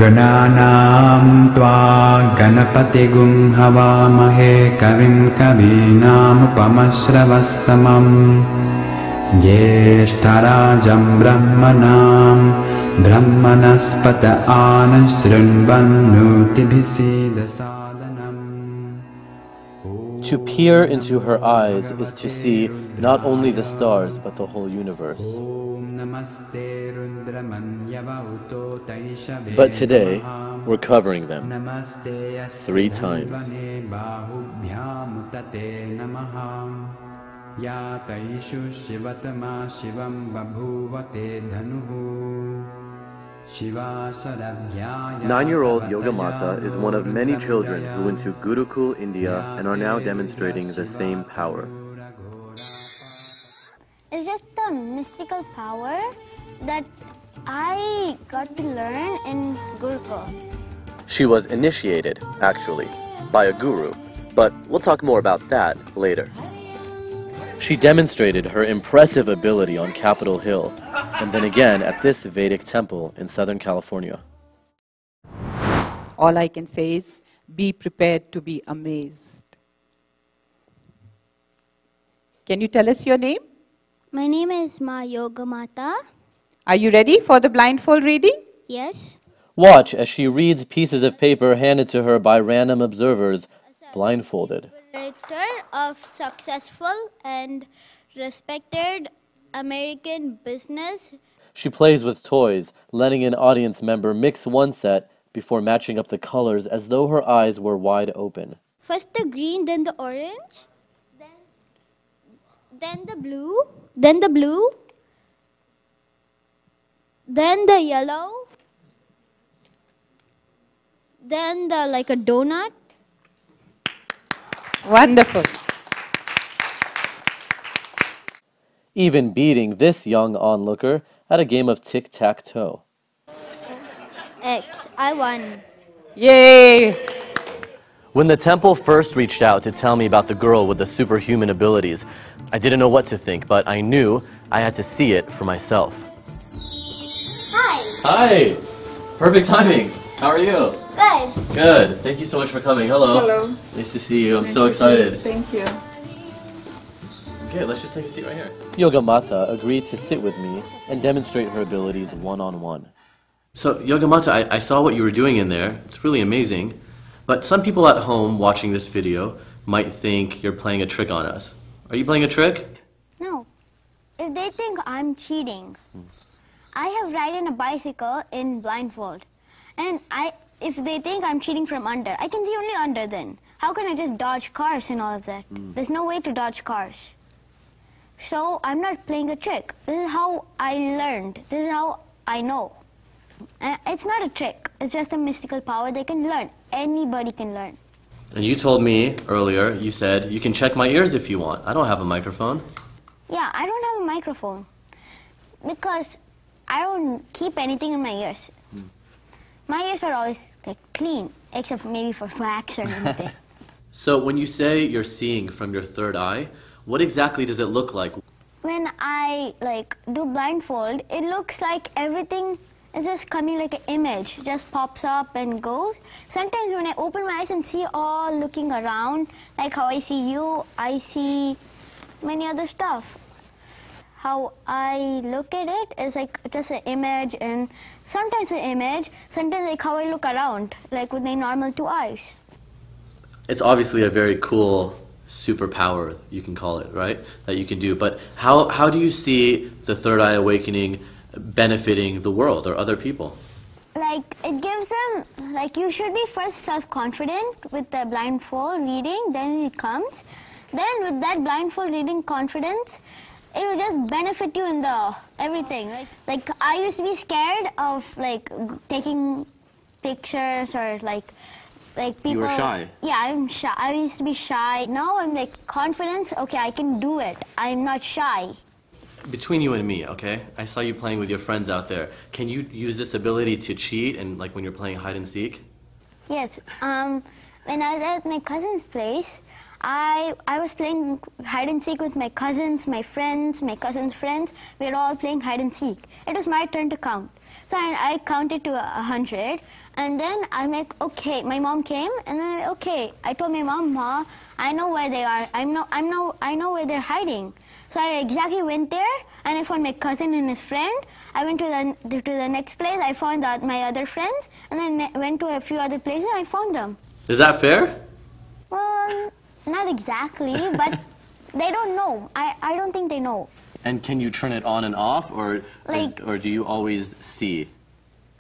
गणानां त्वा गणपतिगुं हवामहे कविं कवीनामुपमश्रवस्तमं ज्येष्ठराजं ब्रह्मणां ब्रह्मणस्पत आनशृण्वन्नोतिभिः सीदसादनम्. To peer into her eyes is to see not only the stars but the whole universe. But today, we're covering them 3 times. Nine-year-old Yogamata is one of many children who went to Gurukul, India and are now demonstrating the same power. It's just the mystical power that I got to learn in Gurukul. She was initiated, actually, by a guru, but we'll talk more about that later. She demonstrated her impressive ability on Capitol Hill, and then again at this Vedic temple in Southern California. All I can say is, be prepared to be amazed. Can you tell us your name? My name is Ma Yogamata. Are you ready for the blindfold reading? Yes. Watch as she reads pieces of paper handed to her by random observers, blindfolded. Director of successful and respected American business. She plays with toys, letting an audience member mix one set before matching up the colors as though her eyes were wide open. First the green, then the orange, then the blue, then the blue, then the yellow, then the like a donut. Wonderful. Even beating this young onlooker at a game of tic-tac-toe. X, I won. Yay! When the temple first reached out to tell me about the girl with the superhuman abilities, I didn't know what to think, but I knew I had to see it for myself. Hi. Hi! Perfect timing. How are you? Good. Good. Thank you so much for coming. Hello. Hello. Nice to see you. I'm so excited. Thank you. Okay, let's just take a seat right here. Yogamata agreed to sit with me and demonstrate her abilities one-on-one. So, Yogamata, I saw what you were doing in there. It's really amazing. But some people at home watching this video might think you're playing a trick on us. Are you playing a trick? No. If they think I'm cheating, I have ridden a bicycle in blindfold. And if they think I'm cheating from under, I can see only under then. How can I just dodge cars and all of that? There's no way to dodge cars. So I'm not playing a trick. This is how I learned. This is how I know. It's not a trick. It's just a mystical power they can learn. Anybody can learn. And you told me earlier, you said, you can check my ears if you want. I don't have a microphone. Yeah, I don't have a microphone because I don't keep anything in my ears. My ears are always like clean, except maybe for wax or anything. So when you say you're seeing from your third eye, what exactly does it look like? When I do blindfold, it looks like everything is just coming like an image, just pops up and goes. Sometimes when I open my eyes and see all looking around, like how I see you, I see many other stuff. How I look at it is like just an image, and sometimes an image, sometimes like how I look around, like with my normal 2 eyes. It's obviously a very cool superpower, you can call it, right? That you can do. But how do you see the third eye awakening benefiting the world or other people? Like it gives them, like you should be first self-confident with the blindfold reading, then it comes. Then with that blindfold reading confidence, it will just benefit you in the everything. Like I used to be scared of taking pictures or like people. You were shy. Yeah, I'm shy. I used to be shy. Now I'm confident. Okay, I can do it. I'm not shy. Between you and me, okay? I saw you playing with your friends out there. Can you use this ability to cheat and when you're playing hide and seek? Yes. When I was at my cousin's place, I was playing hide and seek with my cousins, my friends, my cousins' friends. We were all playing hide and seek. It was my turn to count. So I counted to 100, and then I'm like, okay. My mom came, and then okay. I told my mom, Ma, I know where they are. I know where they're hiding. So I exactly went there, and I found my cousin and his friend. I went to the next place. I found my other friends, and then went to a few other places. I found them. Is that fair? Well, not exactly, but they don't know. I don't think they know. And can you turn it on and off, or do you always see?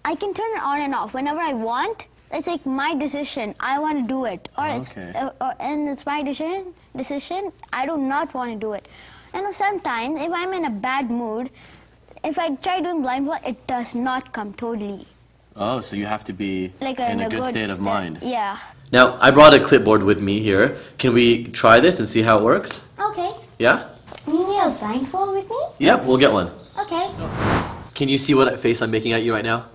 I can turn it on and off whenever I want. It's like my decision. I want to do it, and it's my decision. I do not want to do it. And sometimes, if I'm in a bad mood, if I try doing blindfold, it does not come totally. Oh, so you have to be Like in a good state of mind. Yeah. Now, I brought a clipboard with me here. Can we try this and see how it works? Okay. Yeah? You need a blindfold with me? Yep, we'll get one. Okay. Can you see what face I'm making at you right now?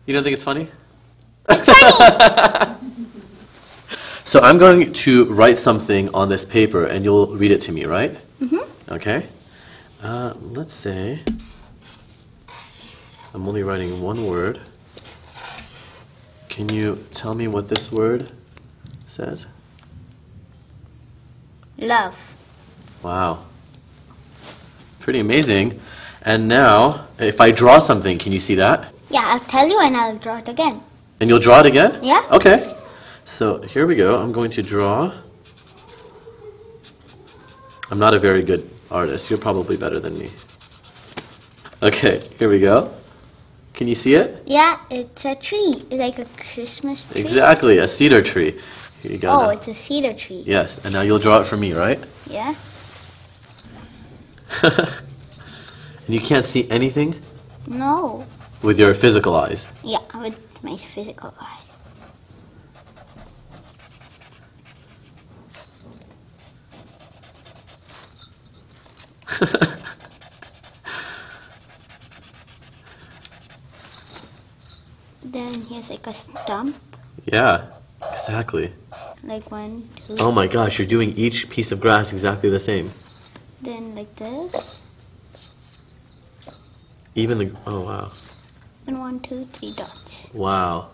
You don't think it's funny? So I'm going to write something on this paper, and you'll read it to me, right? Mm-hmm. Okay. Let's say I'm only writing one word. Can you tell me what this word says? Love. Wow. Pretty amazing. And now, if I draw something, can you see that? Yeah, I'll tell you and I'll draw it again. And you'll draw it again? Yeah. Okay. So here we go. I'm going to draw. I'm not a very good artist. You're probably better than me. Okay, here we go. Can you see it? Yeah, it's a tree. It's like a Christmas tree. Exactly, a cedar tree. Here you go. Oh, now. it's a cedar tree. Yes, and now you'll draw it for me, right? Yeah. And you can't see anything? No. With your physical eyes? Yeah, with my physical eyes. Then here's like a stump. Yeah, exactly. Like 1, 2. Oh my gosh, you're doing each piece of grass exactly the same. Then like this. Even the, oh wow. And 1, 2, 3 dots. Wow.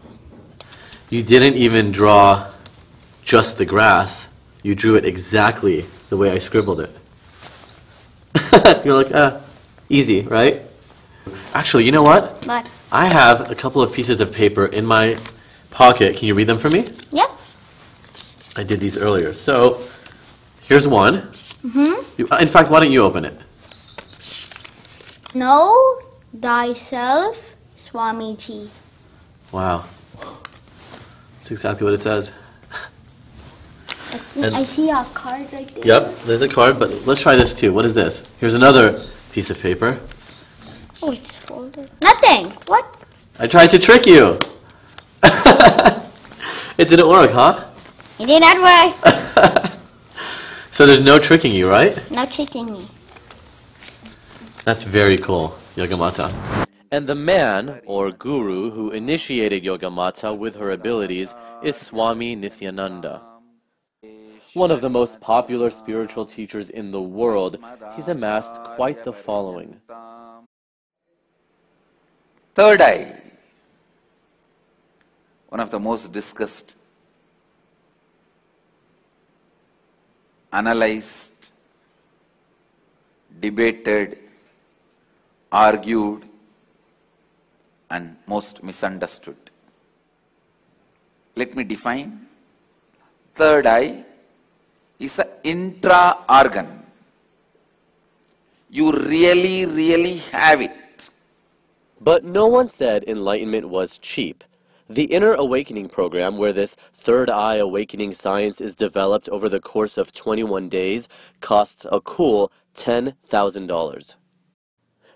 You didn't even draw just the grass. You drew it exactly the way I scribbled it. You're like, easy, right? Actually, you know what? What? I have a couple of pieces of paper in my pocket. Can you read them for me? Yep. I did these earlier. So, here's one. Mm-hmm. In fact, why don't you open it? Know thyself, Swamiji. Wow. That's exactly what it says. I see a card right there. Yep, there's a card, but let's try this too. What is this? Here's another piece of paper. Oh, it's folded. Nothing. What? I tried to trick you. It didn't work, huh? It did not work. So there's no tricking you, right? No tricking me. That's very cool, Yogamata. And the man, or guru, who initiated Yogamata with her abilities is Swami Nithyananda. One of the most popular spiritual teachers in the world, he's amassed quite the following. Third eye, one of the most discussed, analyzed, debated, argued, and most misunderstood. Let me define. Third eye is an intra-organ. You really have it. But no one said enlightenment was cheap. The Inner Awakening program, where this third eye awakening science is developed over the course of 21 days, costs a cool $10,000.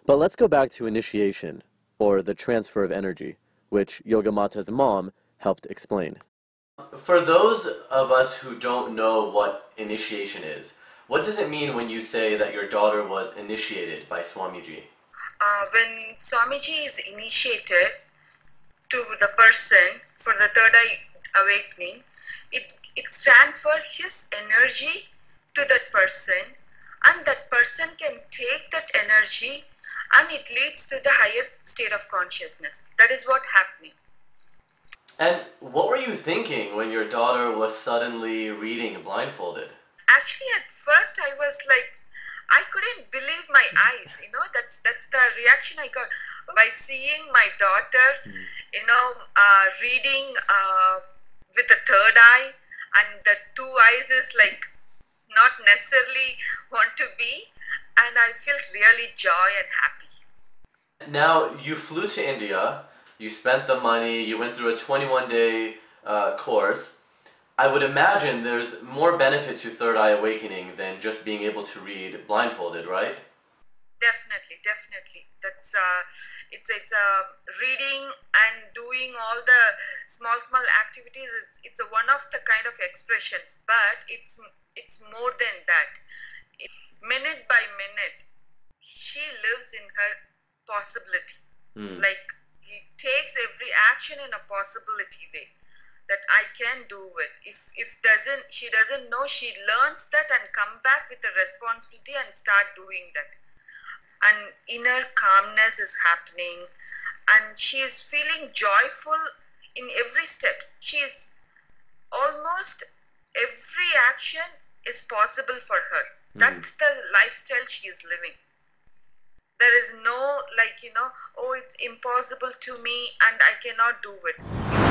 But let's go back to initiation, or the transfer of energy, which Yogamata's mom helped explain. For those of us who don't know what initiation is, what does it mean when you say that your daughter was initiated by Swamiji? When Swamiji is initiated to the person for the third eye awakening, it stands for his energy to that person, and that person can take that energy and it leads to the higher state of consciousness. That is what happening. And what were you thinking when your daughter was suddenly reading blindfolded? Actually, at first I was like, I couldn't believe my eyes. That's the reaction I got by seeing my daughter, reading with the third eye, and the two eyes is like not necessarily want to be, and I felt really joy and happy. Now, you flew to India, you spent the money, you went through a 21-day course. I would imagine there's more benefit to Third Eye Awakening than just being able to read blindfolded, right? Definitely. That's it's reading and doing all the small activities. It's one of the kind of expressions, but it's more than that. Minute by minute, she lives in her possibility. Like, he takes every action in a possibility way, that I can do it. If she doesn't know, she learns that and come back with a responsibility and start doing that. And inner calmness is happening, and she is feeling joyful in every step. She is almost every action is possible for her. That's the lifestyle she is living. There is no it's impossible to me and I cannot do it.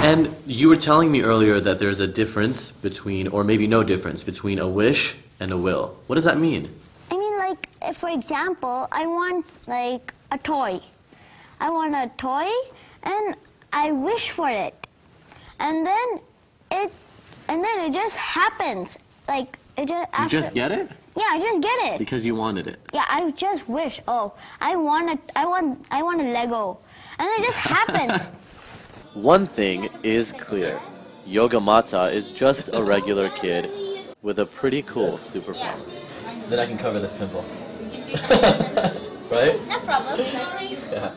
And you were telling me earlier that there's a difference between, or maybe no difference, between a wish and a will. What does that mean? I mean, like, if, for example, I want like a toy. I want a toy and I wish for it. And then it just happens. Like, it just You just get it? Yeah, I just get it. Because you wanted it. Yeah, I just wish. Oh, I want a Lego, and it just happens. One thing is clear. Yogamata is just a regular kid with a pretty cool superpower. Then I can cover this pimple. Right? No problem. Yeah.